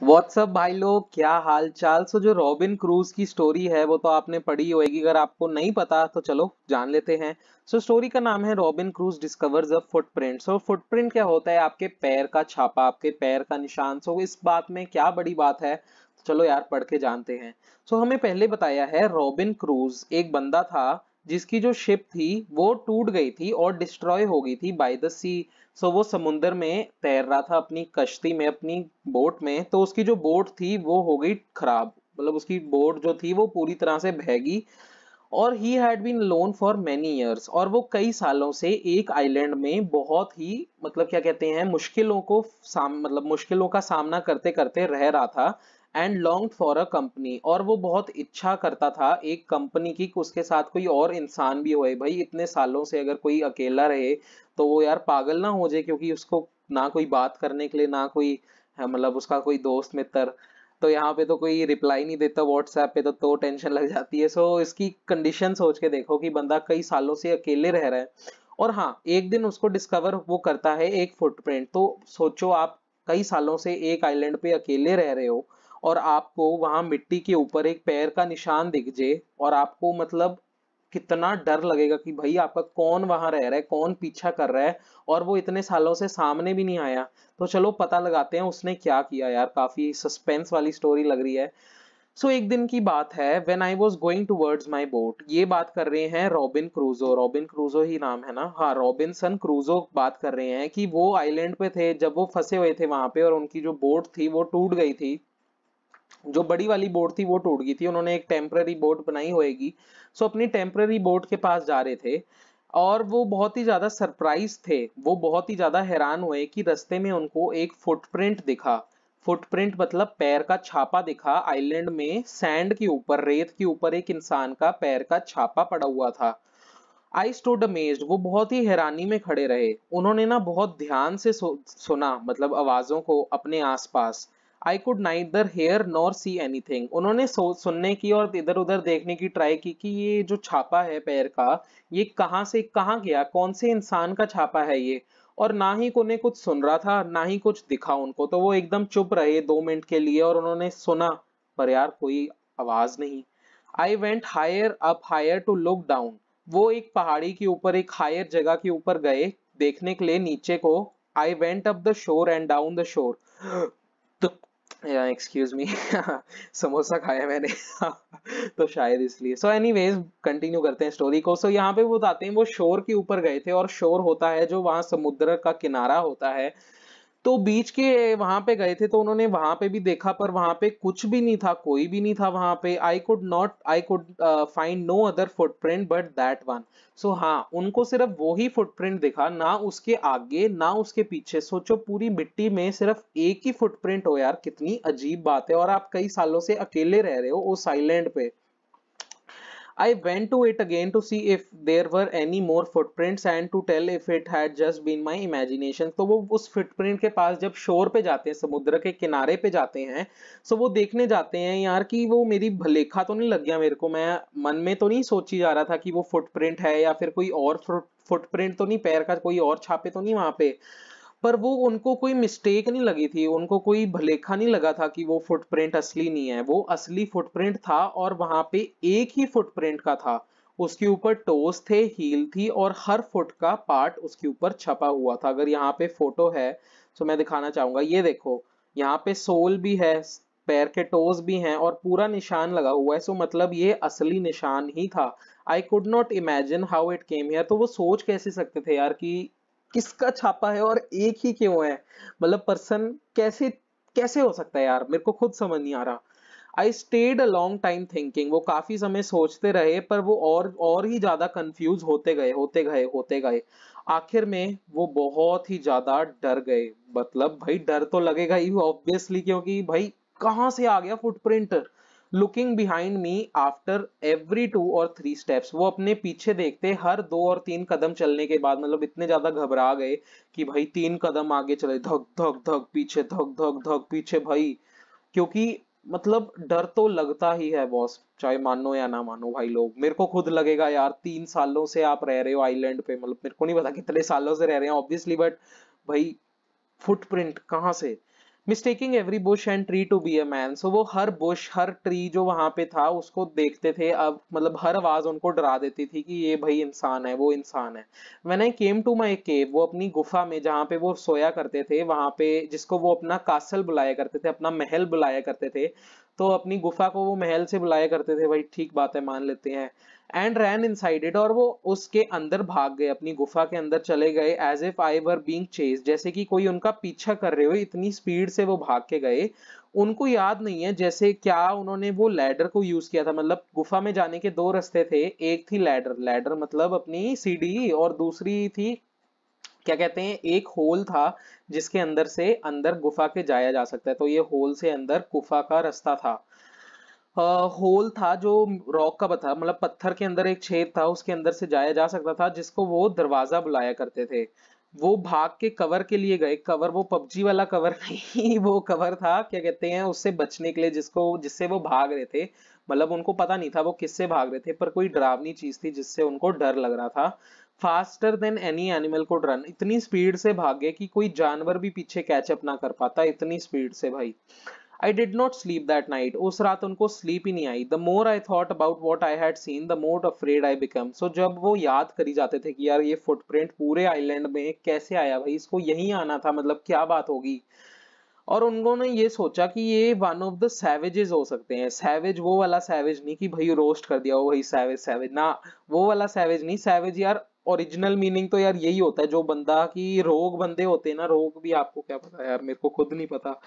WhatsApp भाई लोग, क्या हाल चाल। जो रॉबिन क्रूज की स्टोरी है वो तो आपने पढ़ी होगी। अगर आपको नहीं पता तो चलो जान लेते हैं। स्टोरी का नाम है रॉबिन क्रूज डिस्कवर्स अ फुटप्रिंट। फुटप्रिंट क्या होता है? आपके पैर का छापा, आपके पैर का निशान। इस बात में क्या बड़ी बात है, तो चलो यार पढ़ के जानते हैं। हमें पहले बताया है रॉबिन क्रूज एक बंदा था जिसकी जो शिप थी वो टूट गई थी और डिस्ट्रॉय हो गई थी बाय द सी। वो समुंदर में तैर रहा था अपनी कश्ती में, अपनी बोट में। तो उसकी जो बोट थी वो हो गई खराब, मतलब उसकी बोट जो थी वो पूरी तरह से बहगी। और he had been lone for many years, और वो कई सालों से एक आइलैंड में बहुत ही, मतलब क्या कहते हैं, मुश्किलों को मतलब मुश्किलों का सामना करते करते रह रहा था। And long for a company, और वो बहुत इच्छा करता था एक कंपनी की कि उसके साथ कोई और इंसान भी होए। भाई इतने सालों से अगर कोई अकेला रहे तो वो यार पागल ना हो जाए, क्योंकि उसको ना कोई बात करने के लिए, ना कोई मतलब उसका कोई दोस्त मित्र। तो यहाँ पे तो कोई रिप्लाई नहीं देता व्हाट्सएप पे, तो टेंशन लग जाती है। इसकी कंडीशन सोच के देखो कि बंदा कई सालों से अकेले रह रहा है। और हाँ, एक दिन उसको डिस्कवर वो करता है एक फुटप्रिंट। तो सोचो आप कई सालों से एक आइलैंड पे अकेले रह रहे हो और आपको वहां मिट्टी के ऊपर एक पैर का निशान दिख जाए, और आपको मतलब कितना डर लगेगा कि भाई आपका कौन वहां रह रहा है, कौन पीछा कर रहा है, और वो इतने सालों से सामने भी नहीं आया। तो चलो पता लगाते हैं उसने क्या किया। यार काफी सस्पेंस वाली स्टोरी लग रही है। एक दिन की बात है, when I was going towards my boat. ये बात कर रहे हैं रॉबिन क्रूजो। रॉबिन क्रूजो ही नाम है ना? हाँ, रॉबिनसन क्रूजो बात कर रहे हैं कि वो आइलैंड पे थे जब वो फंसे हुए थे वहां पे, और उनकी जो बोट थी वो टूट गई थी। जो बड़ी वाली बोट थी वो टूट गई थी। उन्होंने एक टेम्पररी बोट बनाई होएगी। अपनी टेम्पररी बोट के पास जा रहे थे, और वो बहुत ही ज्यादा सरप्राइज थे। वो बहुत ही ज्यादा हैरान हुए कि रास्ते में उनको एक फुटप्रिंट दिखा। फुटप्रिंट मतलब पैर का छापा दिखा। आइलैंड में सैंड के ऊपर, रेत के ऊपर एक इंसान का पैर का छापा पड़ा हुआ था। आई स्टूड अमेज्ड, वो बहुत ही हैरानी में खड़े रहे। उन्होंने ना बहुत ध्यान से सुना, मतलब आवाजों को अपने आसपास। I could neither hear nor see anything. उन्होंने सुनने की और इधर उधर देखने की ट्राई की कि ये जो छापा है पैर का, ये कहाँ से कहाँ गया, कौन से इंसान का छापा है ये। और ना ही उन्हें कुछ सुन रहा था, ना ही कुछ दिखा उनको। तो वो एकदम चुप रहे 2 मिनट के लिए, और उन्होंने सुना, पर यार कोई आवाज नहीं। I went higher up higher to look down. वो एक पहाड़ी के ऊपर, एक हायर जगह के ऊपर गए देखने के लिए नीचे को। I went up the shore and down the shore. तो एक्सक्यूज मी समोसा खाया मैंने तो शायद इसलिए। एनीवेज कंटिन्यू करते हैं स्टोरी को। यहाँ पे वो बताते हैं वो शोर के ऊपर गए थे, और शोर होता है जो वहां समुद्र का किनारा होता है। तो बीच के वहां पे गए थे, तो उन्होंने वहां पे भी देखा, पर वहां पे कुछ भी नहीं था, कोई भी नहीं था वहां पे। I could find no other footprint but that one. हाँ, उनको सिर्फ वो ही फुटप्रिंट दिखा, ना उसके आगे ना उसके पीछे। सोचो पूरी मिट्टी में सिर्फ एक ही फुटप्रिंट हो, यार कितनी अजीब बात है। और आप कई सालों से अकेले रह रहे हो उस आइलैंड पे। I went to it again to see if there were any more footprints and to tell if it had just been my imagination। तो वो उस फुटप्रिंट के पास जब शोर पे जाते हैं, समुद्र के किनारे पे जाते हैं, वो देखने जाते हैं यार कि वो मेरी भलेखा तो नहीं लग गया मेरे को। मैं मन में तो नहीं सोची जा रहा था कि वो फुटप्रिंट है, या फिर कोई और फुटप्रिंट तो नहीं, पैर का कोई और छापे तो नहीं वहां पे। पर वो उनको कोई मिस्टेक नहीं लगी थी, उनको कोई भलेखा नहीं लगा था कि वो फुटप्रिंट असली नहीं है। वो असली फुटप्रिंट था, और वहां पे एक ही फुटप्रिंट का था। उसके ऊपर टोस थे, हील थी, और हर फुट का पार्ट उसके ऊपर छपा हुआ था। अगर यहाँ पे फोटो है तो मैं दिखाना चाहूंगा, ये देखो। यहाँ पे सोल भी है, पैर के टोस भी हैं, और पूरा निशान लगा हुआ है। मतलब ये असली निशान ही था। I could not imagine how it came here. तो वो सोच कैसे सकते थे यार कि किसका छापा है और एक ही क्यों है? मतलब पर्सन कैसे कैसे हो सकता है यार, मेरे को खुद समझ नहीं आ रहा। I stayed a long time thinking. वो काफी समय सोचते रहे, पर वो और ही ज्यादा कंफ्यूज होते गए। आखिर में वो बहुत ही ज्यादा डर गए। मतलब भाई डर तो लगेगा ही ऑब्वियसली, क्योंकि भाई कहाँ से आ गया footprint. Looking behind me after every 2 और 3 स्टेप्स। वो अपने पीछे देखते हर 2 और 3 कदम चलने के बाद, मतलब इतने ज्यादा घबरा गए कि भाई 3 कदम आगे चले, धक धक धक पीछे, धक धक धक पीछे भाई। क्योंकि मतलब डर तो लगता ही है बॉस, चाहे मानो या ना मानो भाई लोग। मेरे को खुद लगेगा यार, 3 सालों से आप रह रहे हो आइलैंड पे, मतलब मेरे को नहीं पता कितने सालों से रह रहे हैं ऑब्वियसली, बट भाई फुटप्रिंट कहाँ से? Mistaking every bush and tree to be a man. So वो हर बुश हर ट्री जो वहां पे था उसको देखते थे, अब मतलब हर आवाज उनको डरा देती थी कि ये भाई इंसान है, वो इंसान है। When I came to my केव, वो अपनी गुफा में जहाँ पे वो सोया करते थे वहां पे, जिसको वो अपना कासल बुलाया करते थे, अपना महल बुलाया करते थे, तो अपनी गुफा को वो महल से बुलाया करते थे, भाई ठीक बात है मान लेते हैं। एंड रैन इनसाइड इट, और वो उसके अंदर भाग गए, अपनी गुफा के अंदर चले गए, as if I were being chase, जैसे कि कोई उनका पीछा कर रहे हो, इतनी स्पीड से वो भाग के गए। उनको याद नहीं है जैसे क्या उन्होंने वो लैडर को यूज किया था, मतलब गुफा में जाने के दो रास्ते थे, एक थी लैडर, लैडर मतलब अपनी सीढ़ी, और दूसरी थी क्या कहते हैं, एक होल था जिसके अंदर से अंदर गुफा के जाया जा सकता है, तो ये होल से अंदर गुफा का रास्ता था। होल था जो रॉक का बता, मतलब पत्थर के अंदर एक छेद था, उसके अंदर से जाया जा सकता था, जिसको वो दरवाजा बुलाया करते थे। वो भाग के कवर के लिए गए, कवर वो पबजी वाला कवर नहीं, वो कवर था क्या कहते हैं उससे बचने के लिए, जिसको जिससे वो भाग रहे थे, मतलब उनको पता नहीं था वो किससे भाग रहे थे, पर कोई डरावनी चीज थी जिससे उनको डर लग रहा था। Faster than any animal code run, इतनी स्पीड से भागे कि कोई जानवर भी पीछे कैचअप ना कर पाता, इतनी स्पीड से भाई। I did not sleep that night. उस रात उनको स्लीप ही नहीं आई। The more I thought about what I had seen, the more afraid I became. So जब वो याद करी जाते थे कि यार ये फुटप्रिंट पूरे आइलैंड में कैसे आया भाई, इसको यहीं आना था, मतलब क्या बात होगी। और उन्होंने ये सोचा कि ये वन ऑफ द सैवेजेस हो सकते हैं। सैवेज वो वाला सैवेज नहीं कि भाई रोस्ट कर दिया हो भाई सैवेज सैवेज ना, वो वाला सैवेज नहीं। सैवेज यार ओरिजिनल मीनिंग तो यार यही होता है, जो बंदा की रोग बंदे होते हैं ना, रोग भी आपको क्या पता यार, मेरे को खुद नहीं पता।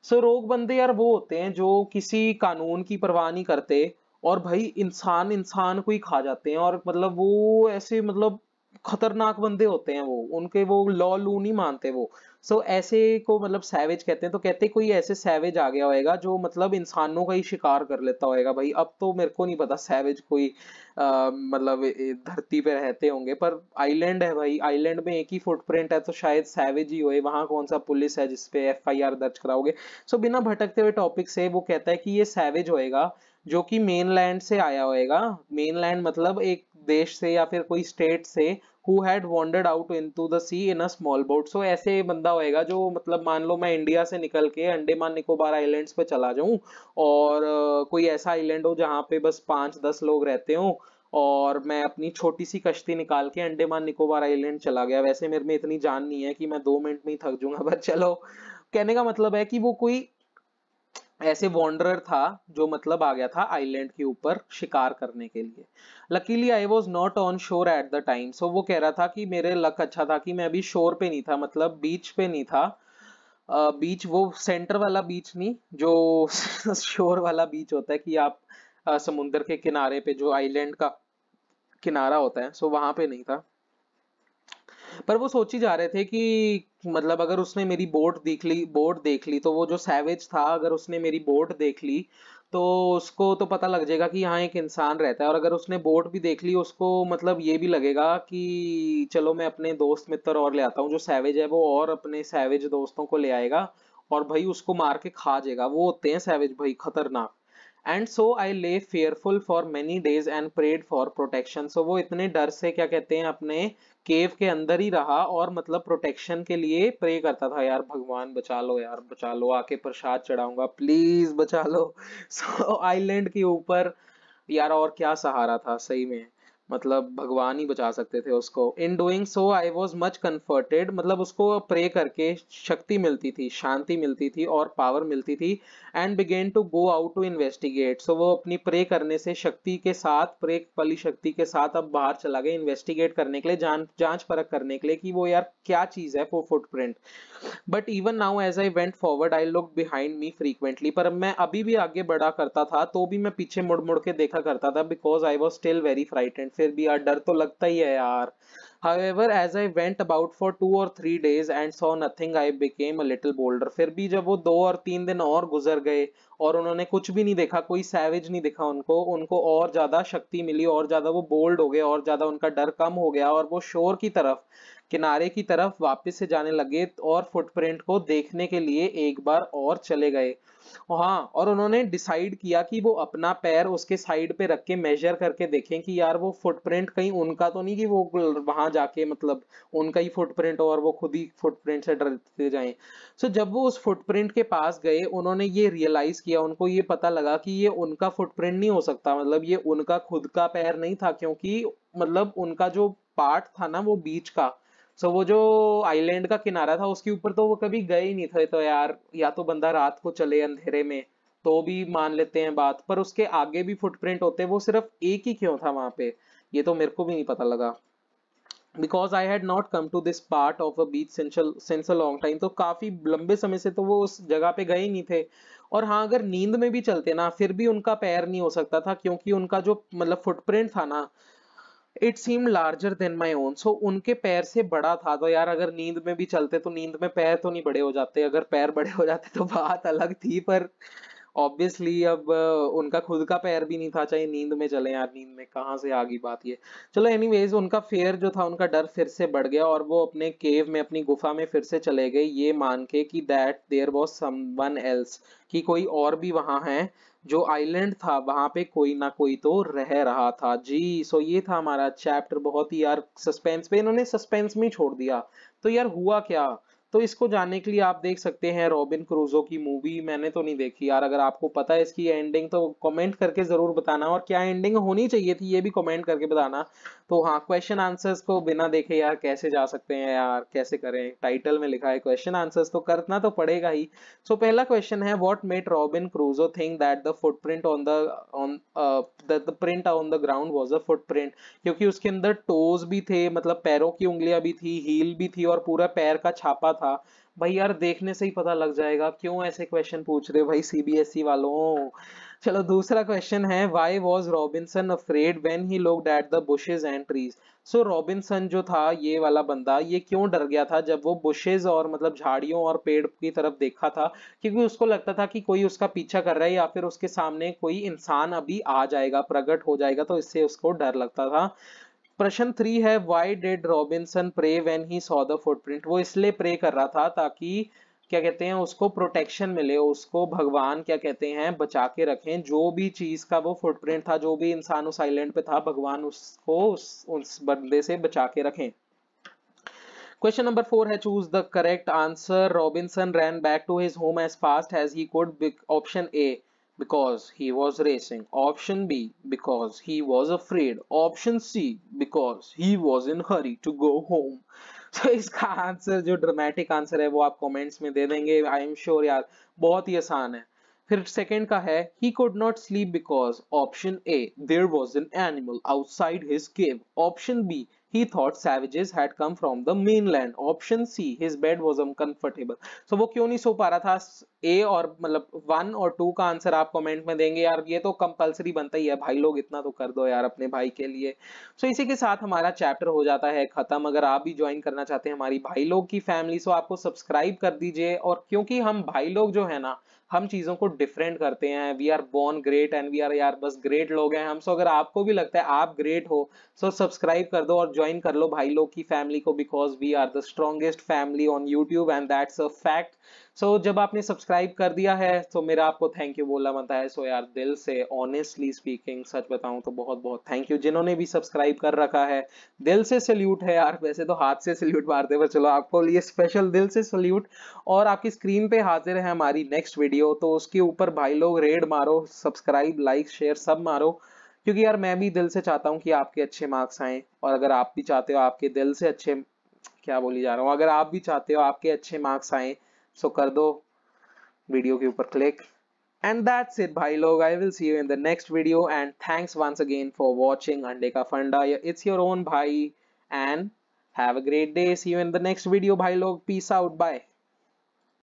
सो रोग बंदे यार वो होते हैं जो किसी कानून की परवाह नहीं करते, और भाई इंसान इंसान को ही खा जाते हैं, और मतलब वो ऐसे मतलब खतरनाक बंदे होते हैं वो, उनके वो लॉ लू नहीं मानते वो। सो ऐसे को मतलब सैवेज कहते हैं, तो कहते हैं कोई ऐसे सैवेज आ गया होएगा जो मतलब इंसानों का ही शिकार कर लेता होएगा भाई। अब तो मेरे को नहीं पता सैवेज कोई मतलब धरती पे रहते होंगे, पर आइलैंड है भाई, आइलैंड में एक ही फुटप्रिंट है, तो शायद सैवेज ही होए। वहां कौन सा पुलिस है जिसपे एफआईआर दर्ज कराओगे। सो बिना भटकते हुए टॉपिक से वो कहता है कि ये सैवेज होएगा जो कि मेनलैंड से आया होएगा। मेनलैंड मतलब एक देश से या फिर कोई स्टेट से, who had wandered out into the sea in a small boat। so ऐसे बंदा होएगा जो मतलब मान लो मैं इंडिया से निकल के अंडमान निकोबार आइलैंड्स पे चला जाऊं, और कोई ऐसा आइलैंड हो जहां पे बस 5-10 लोग रहते हो, और मैं अपनी छोटी सी कश्ती निकाल के अंडमान निकोबार आइलैंड चला गया। वैसे मेरे में इतनी जान नहीं है कि मैं 2 मिनट में ही थक जाऊंगा, पर चलो, कहने का मतलब है कि वो कोई ऐसे वॉन्डरर था जो मतलब आ गया था आइलैंड के ऊपर शिकार करने के लिए। Luckily I was not on shore at the time. So वो कह रहा था कि मेरे लक अच्छा था कि मैं अभी शोर पे नहीं था, मतलब बीच पे नहीं था। बीच वो सेंटर वाला बीच नहीं, जो शोर वाला बीच होता है कि आप समुद्र के किनारे पे जो आइलैंड का किनारा होता है, सो वहां पे नहीं था। पर वो सोच ही जा रहे थे कि मतलब अगर उसने मेरी बोट देख ली तो वो जो सैवेज था, अगर उसने मेरी बोट देख ली तो उसको तो पता लग जाएगा कि यहाँ एक इंसान रहता है, और अगर उसने बोट भी देख ली उसको मतलब ये भी लगेगा कि चलो मैं अपने दोस्त मित्र और ले आता हूँ, जो सैवेज है वो और अपने सैवेज दोस्तों को ले आएगा, और भाई उसको मार के खा जाएगा। वो होते हैं सैवेज भाई, खतरनाक। And so I lay fearful for many days and prayed for protection. So वो इतने डर से क्या कहते हैं अपने केव के अंदर ही रहा, और मतलब प्रोटेक्शन के लिए प्रे करता था, यार भगवान बचा लो, यार बचा लो, आके प्रसाद चढ़ाऊंगा, प्लीज बचा लो। सो आइलैंड के ऊपर यार और क्या सहारा था सही में, मतलब भगवान ही बचा सकते थे उसको। In doing so I was much comforted, मतलब उसको प्रे करके शक्ति मिलती थी, शांति मिलती थी और पावर मिलती थी। And began to go out to investigate. So वो अपनी प्रे करने से शक्ति के साथ, प्रे वाली शक्ति के साथ अब बाहर चला गया इन्वेस्टिगेट करने के लिए, जांच परख करने के लिए कि वो यार क्या चीज है वो footprint. But even now as I went forward I look behind me frequently, पर मैं अभी भी आगे बढ़ा करता था तो भी मैं पीछे मुड़ मुड़ के देखा करता था, because I was still very frightened. फिर भी यार डर तो लगता ही है यार। However, as I went about for 2 or 3 days and saw nothing, I became a little bolder। फिर भी जब वो 2 और 3 दिन और गुजर गए और उन्होंने कुछ भी नहीं देखा, कोई सैवेज नहीं दिखा उनको, उनको और ज्यादा शक्ति मिली, और ज्यादा वो बोल्ड हो गए, और ज्यादा उनका डर कम हो गया, और वो शोर की तरफ, किनारे की तरफ वापस से जाने लगे, और फुटप्रिंट को देखने के लिए एक बार और चले गए। हाँ, और उन्होंने डिसाइड किया कि वो अपना पैर उसके साइड पे रख के मेजर करके देखें कि यार वो फुटप्रिंट कहीं उनका तो नहीं कि वो वहां जाके मतलब उनका ही फुटप्रिंट हो और वो खुद ही फुटप्रिंट से डरते जाएं। सो जब वो उस फुटप्रिंट के पास गए, उन्होंने ये रियलाइज किया, उनको ये पता लगा कि ये उनका फुटप्रिंट नहीं हो सकता, मतलब ये उनका खुद का पैर नहीं था, क्योंकि मतलब उनका जो पार्ट था ना वो बीच का, सो वो जो आइलैंड का किनारा था उसके ऊपर तो वो कभी गए ही नहीं थे। तो यार या तो बंदा रात को चले अंधेरे में तो भी मान लेते हैं बात, पर उसके आगे भी फुटप्रिंट होते, वो सिर्फ एक ही क्यों था वहां पे, ये तो मेरे को भी नहीं पता लगा। Because I had not come to this part of a beach since a long time, तो काफी लंबे समय से तो वो उस जगह पे गए ही नहीं थे। और हाँ, अगर नींद में भी चलते ना फिर भी उनका पैर नहीं हो सकता था, क्योंकि उनका जो मतलब फुटप्रिंट था ना, it seem larger than my own, so उनके पैर से बड़ा था। तो यार अगर नींद में भी चलते तो नींद में पैर तो नहीं बड़े हो जाते, अगर पैर बड़े हो जाते तो बात अलग थी, पर ऑब्वियसली अब उनका खुद का पैर भी नहीं था, चाहे नींद में चले, यार नींद में कहाँ से आ गई बात ये। चलो एनीवेज, उनका फेयर जो था, उनका डर फिर से बढ़ गया और वो अपने केव में, अपनी गुफा में फिर से चले गए, ये मान के कि that there was someone else, कि कोई और भी वहां है, जो आइलैंड था वहां पे कोई ना कोई तो रह रहा था जी। सो ये था हमारा चैप्टर, बहुत ही यार सस्पेंस पे, इन्होंने सस्पेंस में ही छोड़ दिया। तो यार हुआ क्या, तो इसको जानने के लिए आप देख सकते हैं रॉबिन क्रूजो की मूवी, मैंने तो नहीं देखी यार, अगर आपको पता है इसकी एंडिंग तो कमेंट करके जरूर बताना, और क्या एंडिंग होनी चाहिए थी ये भी कमेंट करके बताना। तो हाँ, क्वेश्चन आंसर्स को बिना देखे यार कैसे जा सकते हैं यार, कैसे करें, टाइटल में लिखा है क्वेश्चन आंसर्स तो करना तो पड़ेगा ही। सो पहला क्वेश्चन है, व्हाट मेड रॉबिन क्रूजो think that the footprint the print on the ground was a footprint, क्योंकि उसके अंदर टोज भी थे, मतलब पैरों की उंगलियां भी थी, हील भी थी और पूरा पैर का छापा था। भाई यार देखने से ही पता लग जाएगा, क्यों ऐसे क्वेश्चन पूछ रहे हो भाई सीबीएसई वालों। चलो दूसरा क्वेश्चन है, why was Robinson afraid when he looked at the bushes and trees. So Robinson जो था, ये वाला बंदा, ये क्यों डर गया था जब वो बुशेस और मतलब झाड़ियों और पेड़ की तरफ देखा था, क्योंकि उसको लगता था कि कोई उसका पीछा कर रहा है या फिर उसके सामने कोई इंसान अभी आ जाएगा, प्रकट हो जाएगा, तो इससे उसको डर लगता था। प्रश्न 3 है, why did Robinson pray when he saw the footprint. वो इसलिए प्रे कर रहा था ताकि क्या कहते हैं उसको प्रोटेक्शन मिले, उसको भगवान क्या कहते हैं बचा के रखें, जो भी चीज का वो फुटप्रिंट था, जो भी इंसान उस आइलैंड पे था, भगवान उसको उस बंदे से बचा के रखें। Question number 4 है, choose the correct answer. Robinson ran back to his home as fast as he could. Option A, because he was racing. Option B, because he was afraid. Option C, because he was in hurry to go home. So इसका answer जो dramatic answer है वो आप comments में दे देंगे, I am sure यार, बहुत ही आसान है। फिर सेकंड का है, he could not sleep because option A, there was an animal outside his cave. Option B, he thought savages had come from the mainland. Option C, his bed was uncomfortable. So वो क्यों नहीं सो पा रहा था? ए और मतलब 1 और 2 का आंसर आप कमेंट में देंगे यार, ये तो कंपलसरी बनता ही है भाई लोग, इतना तो कर दो यार अपने भाई के लिए। सो इसी के साथ हमारा चैप्टर हो जाता है खत्म। अगर आप भी ज्वाइन करना चाहते हैं हमारी भाई लोग की फैमिली, सो आपको सब्सक्राइब कर दीजिए। और क्योंकि हम भाई लोग जो है ना, हम चीजों को डिफरेंट करते हैं, we are born great and we are यार बस ग्रेट लोग हैं हम। सो अगर आपको भी लगता है आप ग्रेट हो, सो सब्सक्राइब कर दो और ज्वाइन कर लो भाई लोग की फैमिली को, because we are the strongest family on YouTube and that's a fact. So जब आपने सब्सक्राइब कर दिया है तो मेरा आपको थैंक यू बोलना बनता है। सो यार दिल से ऑनेस्टली स्पीकिंग सच बताऊं तो बहुत बहुत थैंक यू जिन्होंने भी सब्सक्राइब कर रखा है, दिल से सल्यूट है यार, वैसे तो हाथ से सल्यूट मारते पर चलो आपको लिए स्पेशल दिल से सल्यूट। और आपकी स्क्रीन पे हाजिर है हमारी नेक्स्ट वीडियो, तो उसके ऊपर भाई लोग रेड मारो, सब्सक्राइब लाइक शेयर सब मारो, क्योंकि यार मैं भी दिल से चाहता हूँ कि आपके अच्छे मार्क्स आए, और अगर आप भी चाहते हो आपके दिल से अच्छे, क्या बोली जा रहा हूँ, अगर आप भी चाहते हो आपके अच्छे मार्क्स आए, सो कर दो वीडियो के ऊपर क्लिक। And that's it भाई लोग, I will see you in the next video and thanks once again for watching अंडे का फंडा। It's your own भाई and have a great day, see you in the next video भाई लोग, peace out, bye।